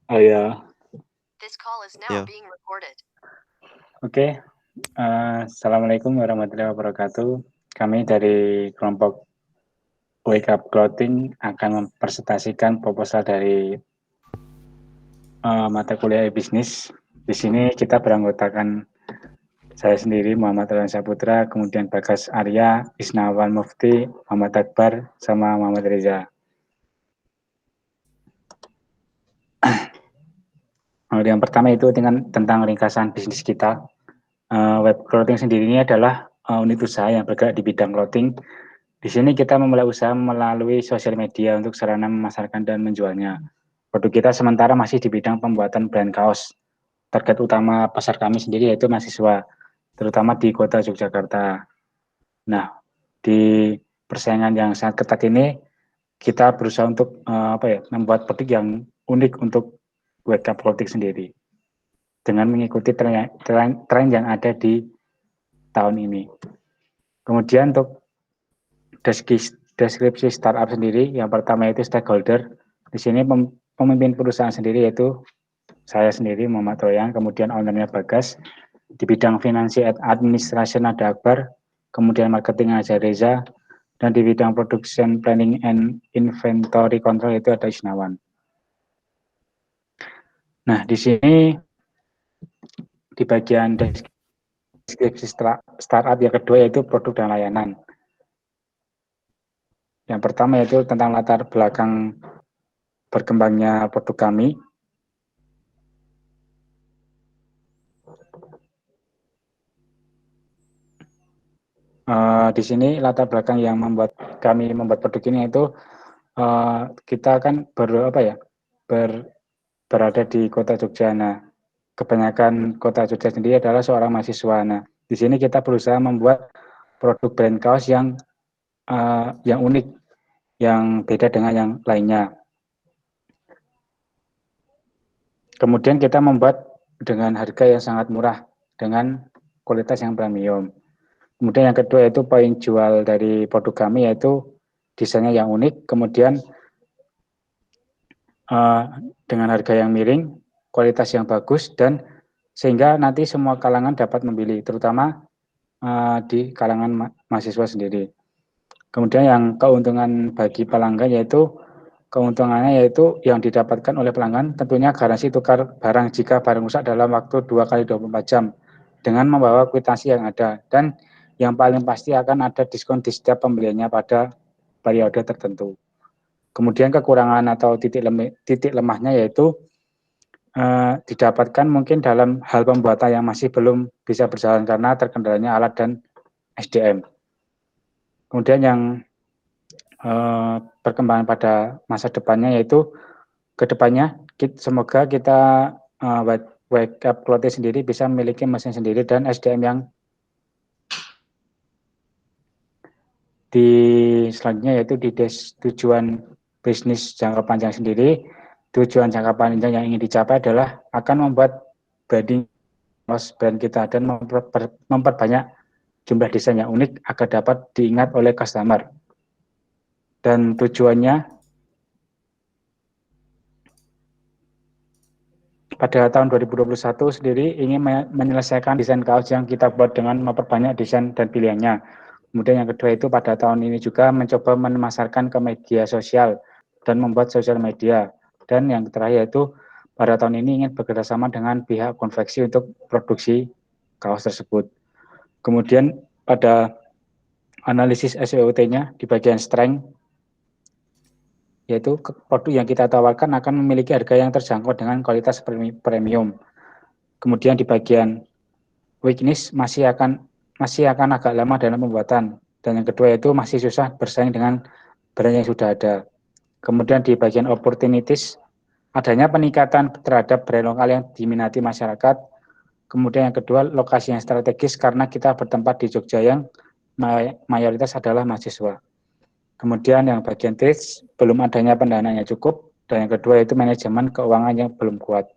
Oh ya, Ya, oke. Assalamualaikum warahmatullahi wabarakatuh. Kami dari kelompok Wake Up Clothing akan mempresentasikan proposal dari mata kuliah bisnis. Di sini kita beranggotakan saya sendiri Muhammad Alan Saputra, kemudian Bagas Arya, Isnawan Mufti, Muhammad Akbar, sama Muhammad Reza. Yang pertama itu tentang ringkasan bisnis kita. Web clothing sendiri ini adalah unit usaha yang bergerak di bidang clothing. Di sini kita memulai usaha melalui sosial media untuk sarana memasarkan dan menjualnya. Produk kita sementara masih di bidang pembuatan brand kaos. Target utama pasar kami sendiri yaitu mahasiswa, terutama di kota Yogyakarta. Nah, di persaingan yang sangat ketat ini, kita berusaha untuk membuat produk yang unik untuk web clothing sendiri dengan mengikuti tren yang ada di tahun ini. Kemudian untuk deskripsi startup sendiri, yang pertama itu stakeholder. Di sini pemimpin perusahaan sendiri yaitu saya sendiri Muhammad Royan, kemudian ownernya Bagas. Di bidang finansi administration ada Akbar, kemudian marketing ada Reza, dan di bidang production planning and inventory control itu ada Isnawan. Nah, di sini di bagian deskripsi startup yang kedua yaitu produk dan layanan. Yang pertama yaitu tentang latar belakang berkembangnya produk kami. Di sini latar belakang yang membuat kami membuat produk ini itu kita kan berada di kota Jogja. Nah, kebanyakan kota Jogja sendiri adalah seorang mahasiswa. Nah, di sini kita berusaha membuat produk brand kaos yang unik, yang beda dengan yang lainnya. Kemudian kita membuat dengan harga yang sangat murah, dengan kualitas yang premium. Kemudian yang kedua yaitu poin jual dari produk kami yaitu desainnya yang unik, kemudian dengan harga yang miring, kualitas yang bagus, dan sehingga nanti semua kalangan dapat membeli, terutama di kalangan mahasiswa sendiri. Kemudian yang keuntungan bagi pelanggan yaitu keuntungannya yaitu yang didapatkan oleh pelanggan tentunya garansi tukar barang jika barang rusak dalam waktu 2 kali 24 jam dengan membawa kwitansi yang ada, dan yang paling pasti akan ada diskon di setiap pembeliannya pada periode tertentu. Kemudian kekurangan atau titik lemahnya yaitu didapatkan mungkin dalam hal pembuatan yang masih belum bisa berjalan karena terkendalanya alat dan SDM. Kemudian yang perkembangan pada masa depannya yaitu kedepannya semoga kita Wake Up Clothing sendiri bisa memiliki mesin sendiri dan SDM yang di selanjutnya yaitu di tujuan bisnis jangka panjang sendiri. Tujuan jangka panjang yang ingin dicapai adalah akan membuat branding brand kita dan memperbanyak jumlah desain yang unik agar dapat diingat oleh customer. Dan tujuannya pada tahun 2021 sendiri ingin menyelesaikan desain kaos yang kita buat dengan memperbanyak desain dan pilihannya. Kemudian yang kedua itu pada tahun ini juga mencoba memasarkan ke media sosial dan membuat sosial media. Dan yang terakhir itu pada tahun ini ingin bekerjasama dengan pihak konveksi untuk produksi kaos tersebut. Kemudian pada analisis SWOT-nya di bagian strength, yaitu produk yang kita tawarkan akan memiliki harga yang terjangkau dengan kualitas premium. Kemudian di bagian weakness masih akan agak lama dalam pembuatan. Dan yang kedua itu masih susah bersaing dengan brand yang sudah ada. Kemudian di bagian opportunities, adanya peningkatan terhadap brand lokal yang diminati masyarakat. Kemudian yang kedua, lokasi yang strategis karena kita bertempat di Jogja yang mayoritas adalah mahasiswa. Kemudian yang bagian trades, belum adanya pendanaan yang cukup. Dan yang kedua itu manajemen keuangan yang belum kuat.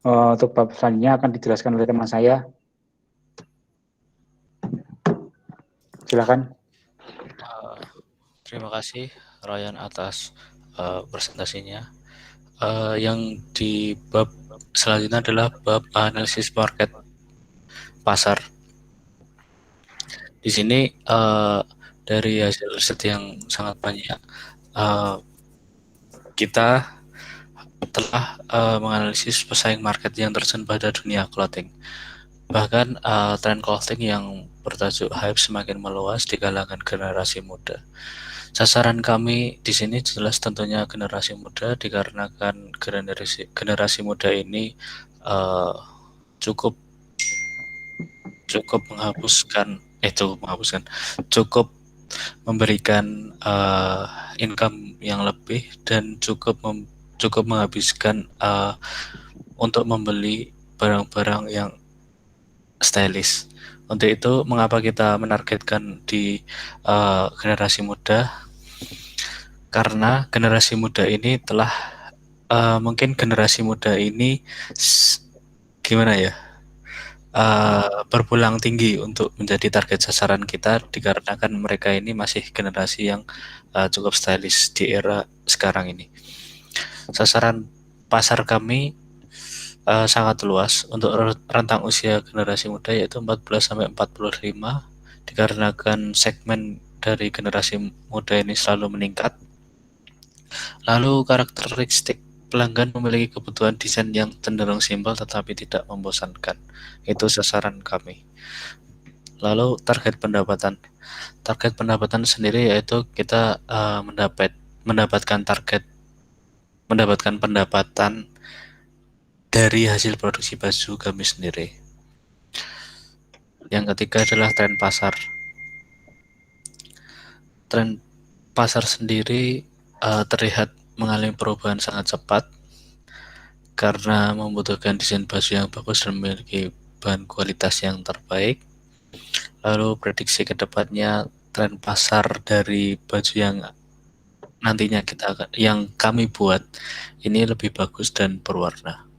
Untuk bab selanjutnya akan dijelaskan oleh teman saya. Silakan. terima kasih Ryan atas presentasinya. Yang di bab selanjutnya adalah bab analisis market pasar. Di sini dari hasil riset yang sangat banyak, kita telah menganalisis pesaing market yang terjun pada dunia clothing. Bahkan tren clothing yang bertajuk hype semakin meluas di kalangan generasi muda. Sasaran kami di sini jelas tentunya generasi muda, dikarenakan generasi muda ini cukup cukup memberikan income yang lebih dan cukup menghabiskan untuk membeli barang-barang yang stylish. Untuk itu, mengapa kita menargetkan di generasi muda? Karena generasi muda ini telah mungkin generasi muda ini gimana ya? Berpulang tinggi untuk menjadi target sasaran kita, dikarenakan mereka ini masih generasi yang cukup stylish di era sekarang ini. Sasaran pasar kami sangat luas untuk rentang usia generasi muda, yaitu 14-45, dikarenakan segmen dari generasi muda ini selalu meningkat. Lalu karakteristik pelanggan memiliki kebutuhan desain yang cenderung simpel tetapi tidak membosankan. Itu sasaran kami. Lalu target pendapatan sendiri yaitu kita mendapatkan pendapatan dari hasil produksi baju kami sendiri. Yang ketiga adalah tren pasar. Tren pasar sendiri terlihat mengalami perubahan sangat cepat karena membutuhkan desain baju yang bagus dan memiliki bahan kualitas yang terbaik. Lalu prediksi kedepannya tren pasar dari baju yang nantinya yang kami buat ini lebih bagus dan berwarna.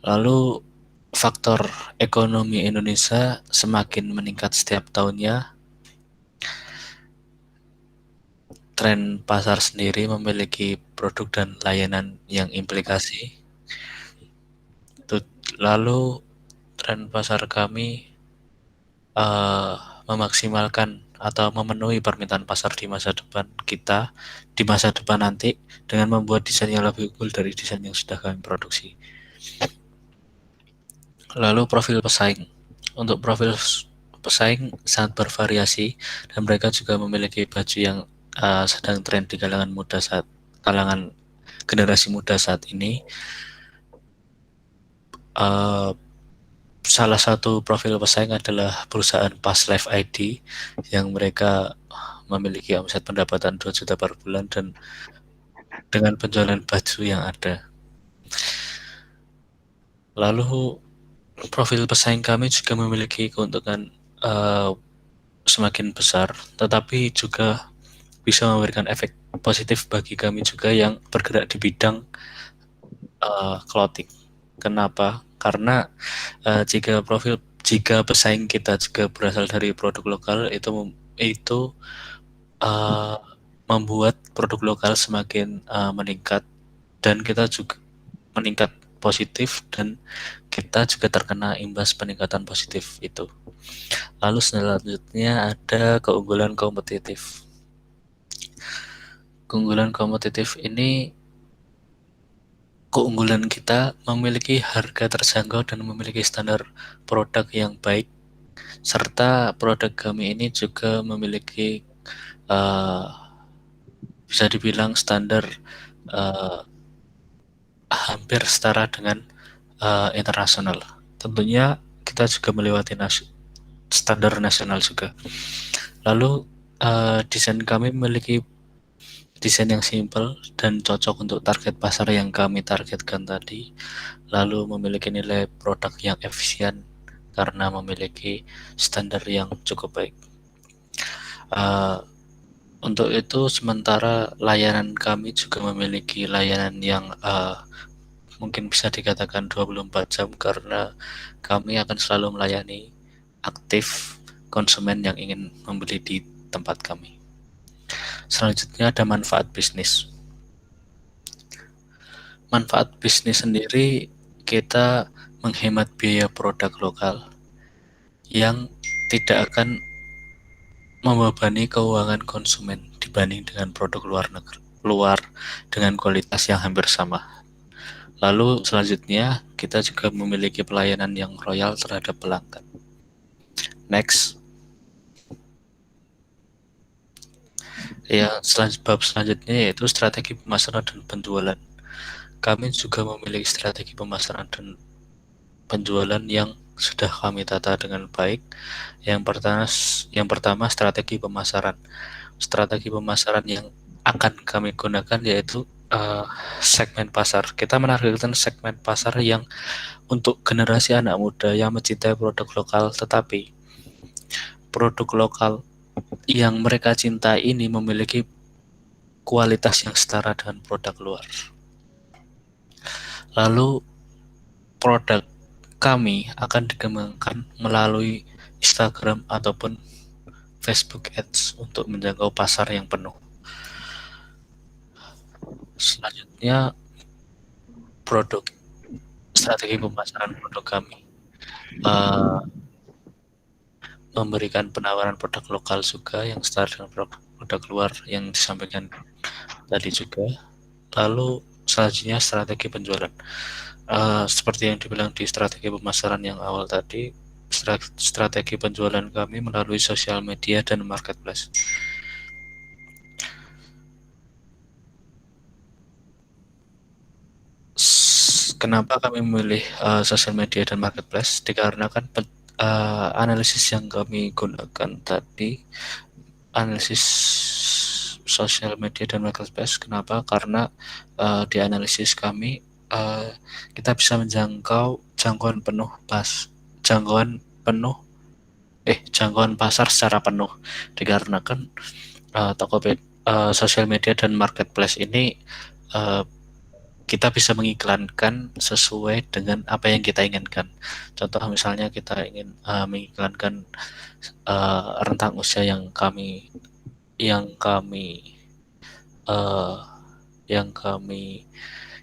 Lalu faktor ekonomi Indonesia semakin meningkat setiap tahunnya. Tren pasar sendiri memiliki produk dan layanan yang implikasi. Lalu tren pasar kami memaksimalkan atau memenuhi permintaan pasar di masa depan kita, di masa depan nanti, dengan membuat desain yang lebih unggul dari desain yang sudah kami produksi. Lalu profil pesaing. Untuk profil pesaing sangat bervariasi dan mereka juga memiliki baju yang sedang tren di kalangan generasi muda saat ini. Salah satu profil pesaing adalah perusahaan Past Life ID yang mereka memiliki omset pendapatan 2 juta per bulan dan dengan penjualan baju yang ada. Lalu profil pesaing kami juga memiliki keuntungan semakin besar, tetapi juga bisa memberikan efek positif bagi kami juga yang bergerak di bidang clothing. Kenapa? Karena jika pesaing kita juga berasal dari produk lokal, itu membuat produk lokal semakin meningkat dan kita juga meningkat positif dan kita juga terkena imbas peningkatan positif itu. Lalu selanjutnya ada keunggulan kompetitif. Keunggulan kompetitif ini, keunggulan kita memiliki harga terjangkau dan memiliki standar produk yang baik, serta produk kami ini juga memiliki bisa dibilang standar hampir setara dengan internasional. Tentunya kita juga melewati standar nasional juga. Lalu desain kami memiliki desain yang simpel dan cocok untuk target pasar yang kami targetkan tadi, lalu memiliki nilai produk yang efisien karena memiliki standar yang cukup baik. Untuk itu, sementara layanan kami juga memiliki layanan yang mungkin bisa dikatakan 24 jam karena kami akan selalu melayani aktif konsumen yang ingin membeli di tempat kami. Selanjutnya ada manfaat bisnis. manfaat bisnis sendiri, kita menghemat biaya produk lokal yang tidak akan membebani keuangan konsumen dibanding dengan produk luar dengan kualitas yang hampir sama. Lalu selanjutnya kita juga memiliki pelayanan yang royal terhadap pelanggan. Next. Ya, bab selanjutnya yaitu strategi pemasaran dan penjualan. Kami juga memiliki strategi pemasaran dan penjualan yang sudah kami tata dengan baik. Yang pertama strategi pemasaran. Strategi pemasaran yang akan kami gunakan yaitu segmen pasar. Kita menargetkan segmen pasar yang untuk generasi anak muda yang mencintai produk lokal, tetapi produk lokal yang mereka cintai ini memiliki kualitas yang setara dengan produk luar. Lalu produk kami akan dikembangkan melalui Instagram ataupun Facebook Ads untuk menjangkau pasar yang penuh. Selanjutnya, strategi pemasaran produk kami memberikan penawaran produk lokal juga yang setara dengan produk luar yang disampaikan tadi juga. Lalu selanjutnya strategi penjualan. Seperti yang dibilang di strategi pemasaran yang awal tadi, strategi penjualan kami melalui sosial media dan marketplace. Kenapa kami memilih sosial media dan marketplace? Dikarenakan analisis yang kami gunakan tadi, analisis sosial media dan marketplace. Kenapa? Karena di analisis kami kita bisa menjangkau jangkauan pasar secara penuh. Dikarenakan sosial media dan marketplace ini kita bisa mengiklankan sesuai dengan apa yang kita inginkan. Contoh misalnya kita ingin mengiklankan rentang usia yang kami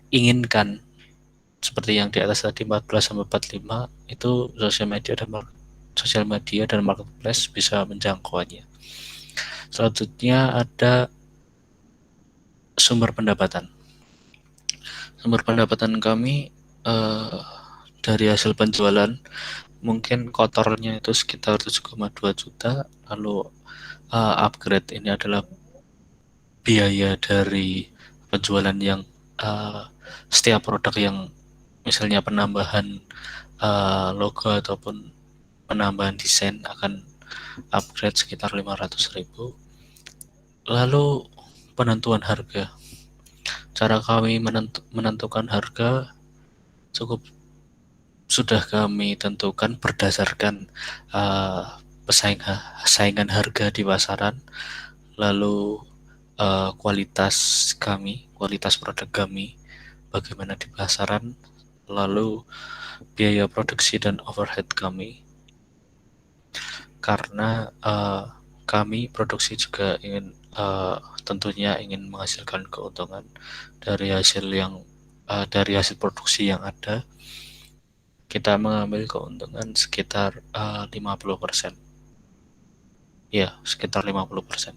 inginkan, seperti yang di atas tadi 14-45, itu sosial media dan marketplace bisa menjangkauannya. Selanjutnya ada sumber pendapatan. Sumber pendapatan kami dari hasil penjualan mungkin kotornya itu sekitar 7,2 juta. Lalu upgrade ini adalah biaya dari penjualan yang setiap produk yang misalnya penambahan logo ataupun penambahan desain akan upgrade sekitar 500.000. Lalu penentuan harga. Cara kami menentukan harga sudah kami tentukan berdasarkan saingan harga di pasaran, lalu kualitas produk kami bagaimana di pasaran, lalu biaya produksi dan overhead kami. Karena kami produksi juga tentunya ingin menghasilkan keuntungan dari hasil produksi yang ada. Kita mengambil keuntungan sekitar 50%. Ya, sekitar 50%.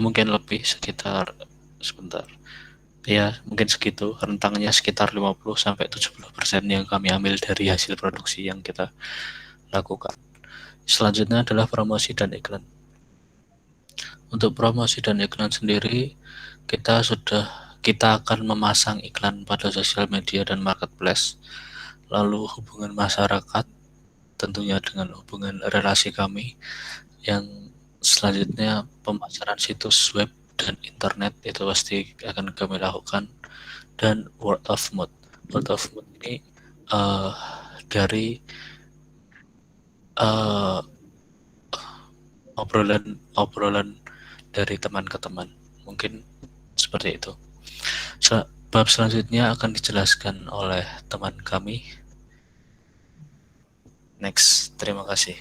Mungkin lebih, ya mungkin segitu, rentangnya sekitar 50-70% yang kami ambil dari hasil produksi yang kita lakukan. Selanjutnya adalah promosi dan iklan. Untuk promosi dan iklan sendiri, kita akan memasang iklan pada sosial media dan marketplace. Lalu hubungan masyarakat tentunya dengan hubungan relasi kami. Yang selanjutnya pemasaran situs web dan internet itu pasti akan kami lakukan. Dan word of mouth. Word of mouth ini dari obrolan dari teman ke teman, mungkin seperti itu. Bab selanjutnya akan dijelaskan oleh teman kami. Next, terima kasih.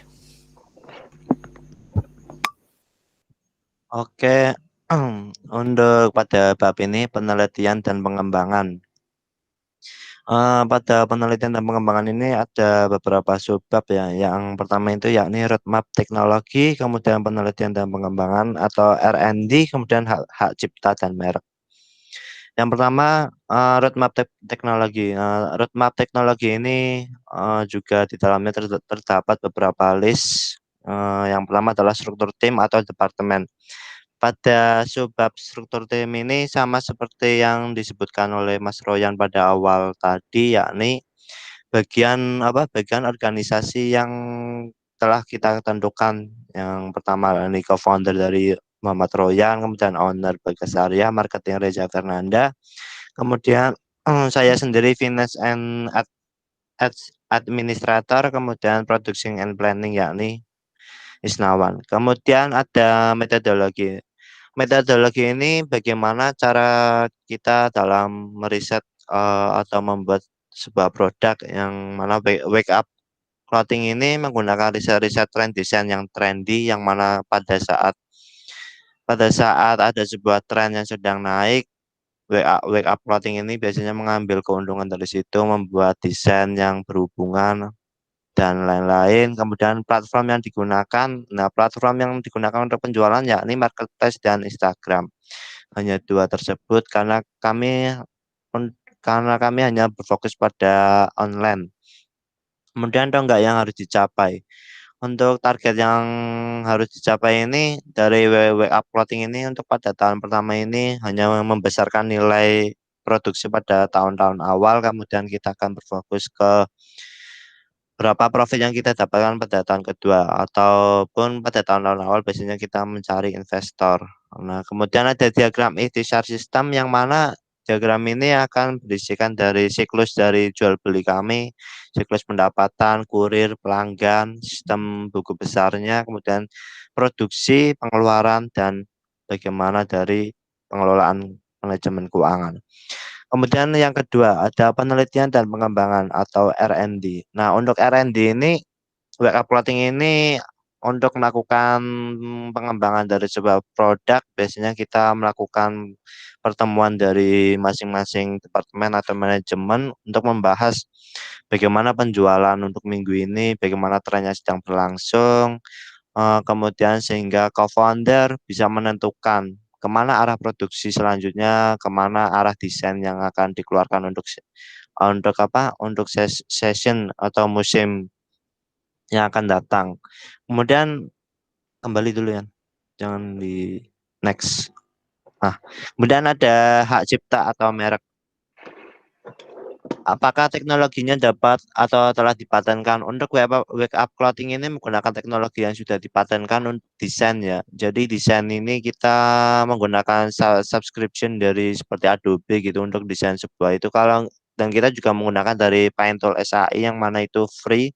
Oke, Untuk pada bab ini penelitian dan pengembangan. Pada penelitian dan pengembangan ini ada beberapa subbab ya. Yang pertama itu yakni roadmap teknologi, kemudian penelitian dan pengembangan atau R&D, kemudian hak cipta dan merek. Yang pertama roadmap teknologi. Roadmap teknologi ini juga di dalamnya terdapat beberapa list. Yang pertama adalah struktur tim atau departemen. Pada subbab struktur tim ini sama seperti yang disebutkan oleh Mas Royan pada awal tadi, yakni bagian organisasi yang telah kita tentukan. Yang pertama ini co-founder dari Muhammad Royan, kemudian owner Bagas Arya, marketing Reza Fernanda, kemudian saya sendiri finance and administrator, kemudian production and planning yakni Isnawan. Kemudian ada metodologi. Metodologi ini bagaimana cara kita dalam meriset atau membuat sebuah produk yang mana wake up clothing ini menggunakan riset-riset tren desain yang trendy, yang mana pada saat ada sebuah tren yang sedang naik, wake up clothing ini biasanya mengambil keuntungan dari situ, membuat desain yang berhubungan dan lain-lain. Kemudian platform yang digunakan untuk penjualan yakni marketplace dan Instagram. Hanya dua tersebut karena kami hanya berfokus pada online. Kemudian tonggak yang harus dicapai. Untuk target yang harus dicapai ini dari wake up clothing ini, untuk pada tahun pertama ini hanya membesarkan nilai produksi pada tahun-tahun awal, kemudian kita akan berfokus ke berapa profit yang kita dapatkan pada tahun kedua, ataupun pada tahun-tahun awal biasanya kita mencari investor. Nah, kemudian ada diagram ikhtisar sistem, yang mana diagram ini akan berisikan dari siklus dari jual beli kami, siklus pendapatan, kurir, pelanggan, sistem buku besarnya, kemudian produksi, pengeluaran, dan bagaimana dari pengelolaan manajemen keuangan. Kemudian yang kedua ada penelitian dan pengembangan atau R&D. Nah, untuk R&D ini, wake up clothing ini untuk melakukan pengembangan dari sebuah produk, biasanya kita melakukan pertemuan dari masing-masing departemen atau manajemen untuk membahas bagaimana penjualan untuk minggu ini, bagaimana trennya sedang berlangsung, kemudian sehingga co-founder bisa menentukan kemana arah produksi selanjutnya, kemana arah desain yang akan dikeluarkan untuk session atau musim yang akan datang. Kemudian kembali dulu ya, jangan di next. Nah, kemudian ada hak cipta atau merek. Apakah teknologinya dapat atau telah dipatenkan? Untuk wake up clothing ini menggunakan teknologi yang sudah dipatenkan untuk desain ya. Jadi desain ini kita menggunakan subscription dari seperti Adobe gitu untuk desain sebuah itu. Dan kita juga menggunakan dari Paintool SAI yang mana itu free.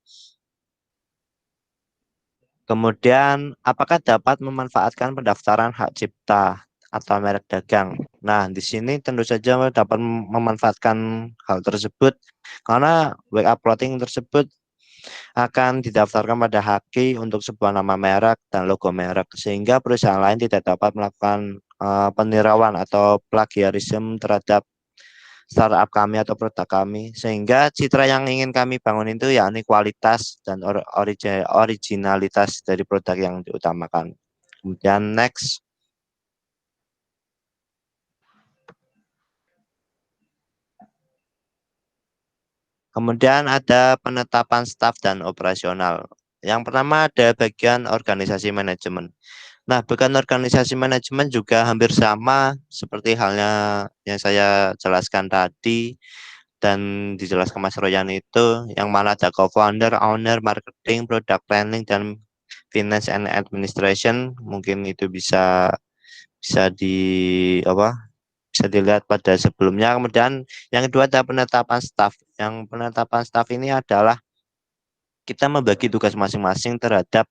Kemudian apakah dapat memanfaatkan pendaftaran hak cipta atau merek dagang? Nah, di sini tentu saja dapat memanfaatkan hal tersebut karena wake up clothing tersebut akan didaftarkan pada Haki untuk sebuah nama merek dan logo merek, sehingga perusahaan lain tidak dapat melakukan penirawan atau plagiarisme terhadap startup kami atau produk kami, sehingga citra yang ingin kami bangun itu yakni kualitas dan originalitas dari produk yang diutamakan. Kemudian next. Kemudian ada penetapan staf dan operasional. Yang pertama ada bagian organisasi manajemen. Nah, bagian organisasi manajemen juga hampir sama seperti halnya yang saya jelaskan tadi dan dijelaskan Mas Royan itu, yang mana ada co-founder, owner, marketing, product planning, dan finance and administration. Mungkin itu bisa dilihat pada sebelumnya. Kemudian yang kedua ada penetapan staff. Yang penetapan staff ini adalah kita membagi tugas masing-masing terhadap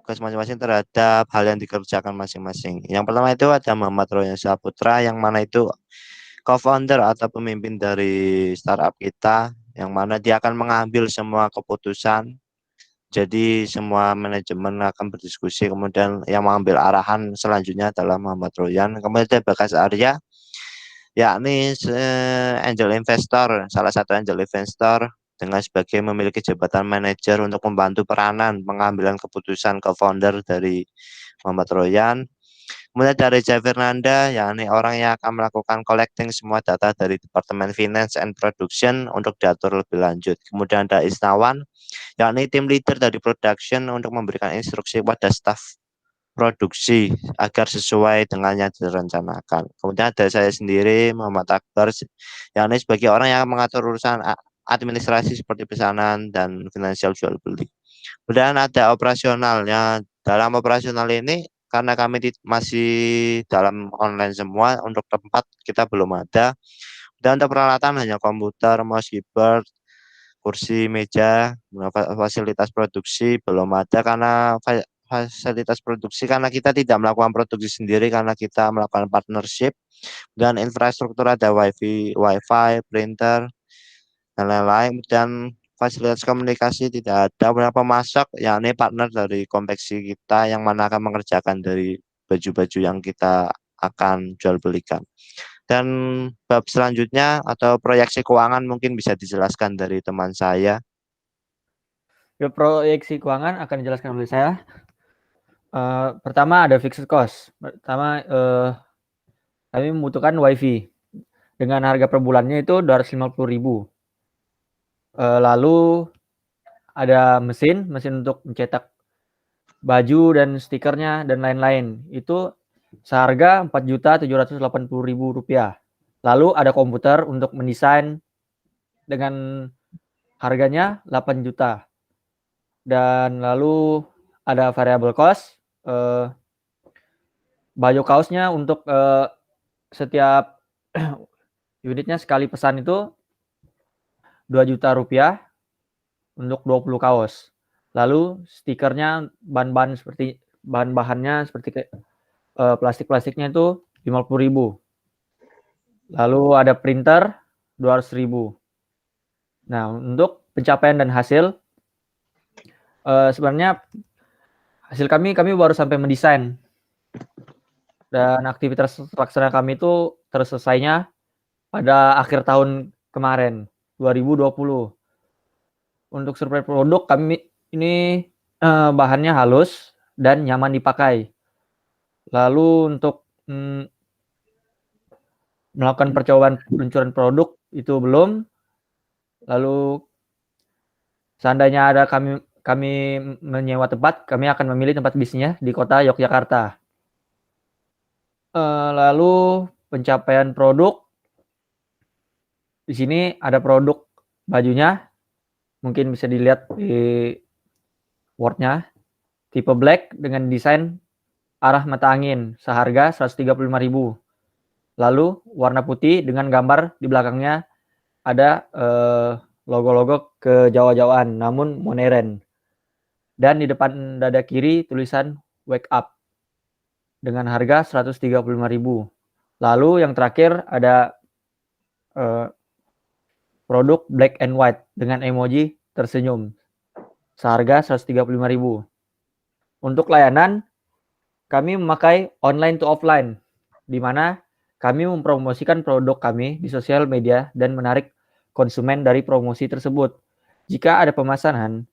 tugas masing-masing terhadap hal yang dikerjakan masing-masing. Yang pertama itu ada Muhammad Royan Saputra, yang mana itu co-founder atau pemimpin dari startup kita, yang mana dia akan mengambil semua keputusan Jadi semua manajemen akan berdiskusi, kemudian yang mengambil arahan selanjutnya adalah Muhammad Royan. Kemudian Bagas Arya, yakni angel investor, salah satu angel investor dengan sebagai memiliki jabatan manajer untuk membantu peranan pengambilan keputusan ke founder dari Muhammad Royan. Kemudian dari Jai Fernanda, yakni orang yang akan melakukan collecting semua data dari Departemen Finance and Production untuk diatur lebih lanjut. Kemudian ada Isnawan, yakni tim leader dari production untuk memberikan instruksi pada staf produksi agar sesuai dengan yang direncanakan. Kemudian ada saya sendiri, Muhammad Akbar, yakni sebagai orang yang mengatur urusan administrasi seperti pesanan dan finansial jual beli. Kemudian ada operasionalnya. Dalam operasional ini, karena kami masih dalam online semua, untuk tempat kita belum ada. Dan untuk peralatan hanya komputer, mouse, keyboard, kursi, meja. Fasilitas produksi belum ada karena fasilitas produksi karena kita tidak melakukan produksi sendiri karena kita melakukan partnership. Dan infrastruktur ada wifi, printer, dan lain-lain. Dan fasilitas komunikasi tidak ada. Beberapa masak, yakni partner dari konveksi kita yang mana akan mengerjakan dari baju-baju yang kita akan jual belikan. Dan bab selanjutnya atau proyeksi keuangan mungkin bisa dijelaskan dari teman saya. Proyeksi keuangan akan dijelaskan oleh saya. Pertama ada fixed cost. Pertama kami membutuhkan wifi dengan harga per bulannya itu 250.000. Lalu ada mesin untuk mencetak baju dan stikernya dan lain-lain. Itu seharga Rp4.780.000. Lalu ada komputer untuk mendesain dengan harganya 8 juta. Dan lalu ada variable cost. Baju kaosnya untuk setiap unitnya sekali pesan itu Rp2 juta untuk 20 kaos. Lalu stikernya bahan-bahannya seperti plastik-plastiknya itu 50.000. Lalu ada printer 200.000. Nah, untuk pencapaian dan hasil sebenarnya hasil kami baru sampai mendesain. Dan aktivitas laksana kami itu terselesainya pada akhir tahun kemarin, 2020. Untuk survei produk kami ini bahannya halus dan nyaman dipakai. Lalu untuk melakukan percobaan peluncuran produk itu belum. Lalu seandainya ada kami menyewa tempat, kami akan memilih tempat bisnisnya di kota Yogyakarta. Lalu pencapaian produk, di sini ada produk bajunya, mungkin bisa dilihat di Word-nya, tipe black dengan desain arah mata angin seharga 135.000. Lalu warna putih dengan gambar di belakangnya ada logo-logo ke-Jawa-Jawaan namun modern. Dan di depan dada kiri tulisan wake up dengan harga 135.000. Lalu yang terakhir ada produk black and white dengan emoji tersenyum seharga 135.000. Untuk layanan kami memakai online to offline, di mana kami mempromosikan produk kami di sosial media dan menarik konsumen dari promosi tersebut. Jika ada pemesan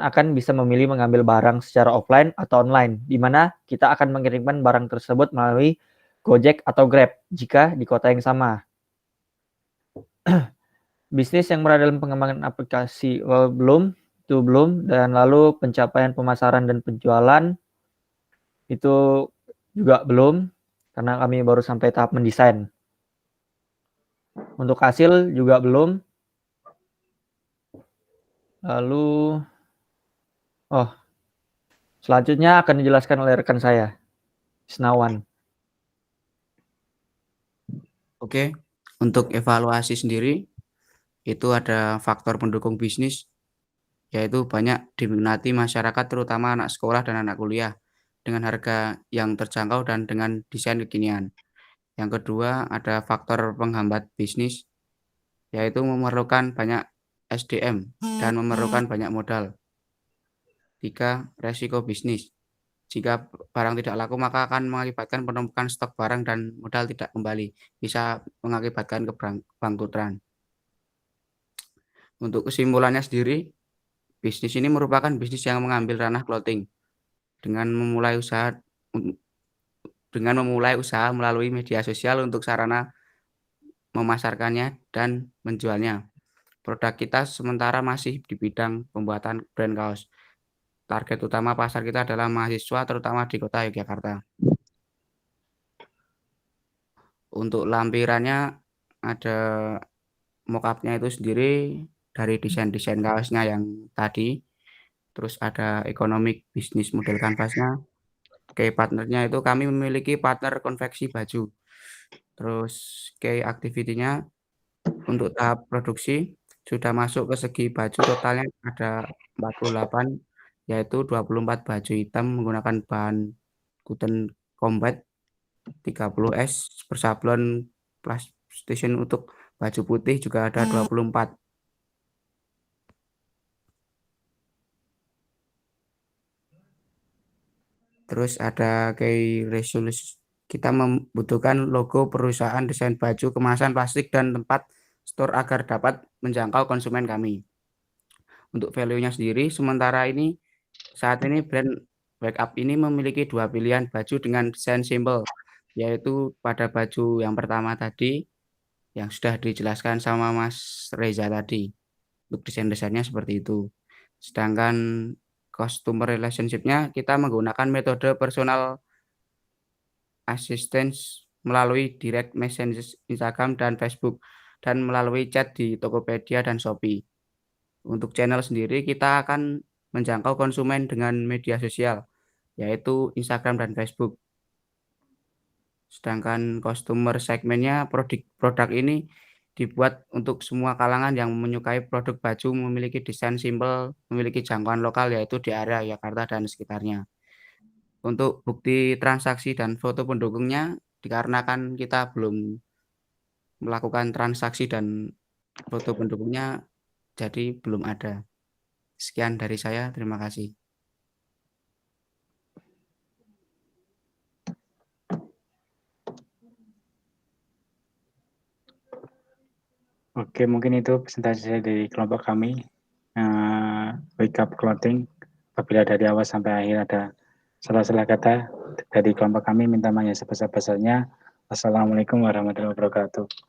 akan bisa memilih mengambil barang secara offline atau online, di mana kita akan mengirimkan barang tersebut melalui Gojek atau Grab jika di kota yang sama. Bisnis yang berada dalam pengembangan aplikasi belum, dan lalu pencapaian pemasaran dan penjualan itu juga belum, karena kami baru sampai tahap mendesain. Untuk hasil juga belum. Lalu selanjutnya akan dijelaskan oleh rekan saya, Isnawan. Oke, untuk evaluasi sendiri itu ada faktor pendukung bisnis, yaitu banyak diminati masyarakat terutama anak sekolah dan anak kuliah dengan harga yang terjangkau dan dengan desain kekinian. Yang kedua ada faktor penghambat bisnis, yaitu memerlukan banyak SDM dan memerlukan banyak modal. 3. Resiko bisnis. Jika barang tidak laku, maka akan mengakibatkan penumpukan stok barang dan modal tidak kembali, bisa mengakibatkan kebangkrutan. Untuk kesimpulannya sendiri, bisnis ini merupakan bisnis yang mengambil ranah clothing dengan memulai usaha melalui media sosial untuk sarana memasarkannya dan menjualnya. Produk kita sementara masih di bidang pembuatan brand kaos. Target utama pasar kita adalah mahasiswa, terutama di kota Yogyakarta. Untuk lampirannya ada mock-up-nya itu sendiri dari desain-desain kaosnya yang tadi. Terus ada economic business model canvasnya. Key partnernya itu kami memiliki partner konveksi baju. Terus key activity-nya untuk tahap produksi sudah masuk ke segi baju, totalnya ada 48, yaitu 24 baju hitam menggunakan bahan cotton combat, 30 S per sablon PlayStation. Untuk baju putih juga ada 24. Terus ada key resolusi. Kita membutuhkan logo perusahaan, desain baju, kemasan plastik, dan tempat store agar dapat menjangkau konsumen kami. Untuk value-nya sendiri, sementara ini saat ini brand Wake Up ini memiliki 2 pilihan baju dengan desain simple, yaitu pada baju yang pertama tadi yang sudah dijelaskan sama Mas Reza tadi. Untuk desain-desainnya seperti itu. Sedangkan customer relationship-nya kita menggunakan metode personal assistance melalui direct message Instagram dan Facebook, dan melalui chat di Tokopedia dan Shopee. Untuk channel sendiri kita akan menjangkau konsumen dengan media sosial, yaitu Instagram dan Facebook. Sedangkan customer segmennya produk ini dibuat untuk semua kalangan yang menyukai produk baju, memiliki desain simpel, memiliki jangkauan lokal yaitu di area Jakarta dan sekitarnya. Untuk bukti transaksi dan foto pendukungnya, dikarenakan kita belum melakukan transaksi dan foto pendukungnya, jadi belum ada. Sekian dari saya, terima kasih. Oke, mungkin itu presentasi saya dari kelompok kami, Wake Up Clothing. Apabila dari awal sampai akhir ada salah-salah kata dari kelompok kami, minta maaf yang sebesar-besarnya. Assalamualaikum warahmatullahi wabarakatuh.